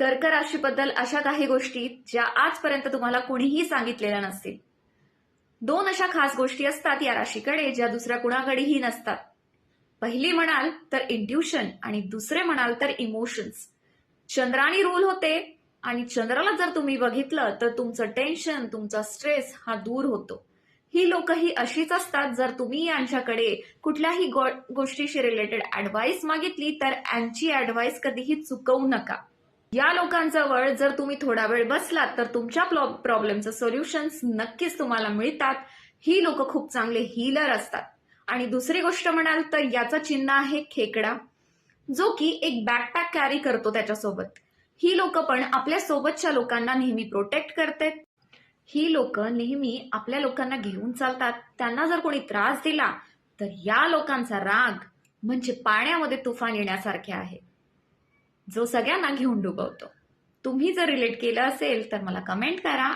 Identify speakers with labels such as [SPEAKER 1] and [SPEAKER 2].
[SPEAKER 1] कर्क राशीबद्दल अशा काही गोष्टी ज्या आजपर्यंत तुम्हाला कुणीही सांगितलेल्या नसतील. दोन अशा खास गोष्टी असतात या राशीकडे ज्या दुसऱ्या कुणाकडेही नसतात. पहिली म्हणाल तर इंट्युशन आणि दुसरे म्हणाल तर इमोशन्स. चंद्राने रूल होते आणि चंद्राला जर तुम्ही बघितलं तर तुमचं टेन्शन, तुमचा स्ट्रेस हा दूर होतो. ही लोक ही अशीच असतात. जर तुम्ही यांच्याकडे कुठल्याही गोष्टीशी रिलेटेड ऍडवाइस मागितली तर यांची ऍडवाइस कधीही चुकवू नका. या लोकांजवळ जर तुम्ही थोडा वेळ बसलात तर तुमच्या प्रॉब्लेमचं सोल्युशन्स नक्कीच तुम्हाला मिळतात. ही लोक खूप चांगले हीलर असतात. आणि दुसरी गोष्ट म्हणाल तर याचं चिन्ह आहे खेकडा, जो की एक बॅकपॅक कॅरी करतो त्याच्यासोबत. ही लोक पण आपल्या सोबतच्या लोकांना नेहमी प्रोटेक्ट करतात. ही लोक नेहमी आपल्या लोकांना घेऊन चालतात. त्यांना जर कोणी त्रास दिला तर या लोकांचा राग म्हणजे पाण्यामध्ये तुफान येण्यासारखे आहे, जो सगळ्यांना घेऊन डुबवतो. तुम्ही जर रिलेट केलं असेल तर मला कमेंट करा.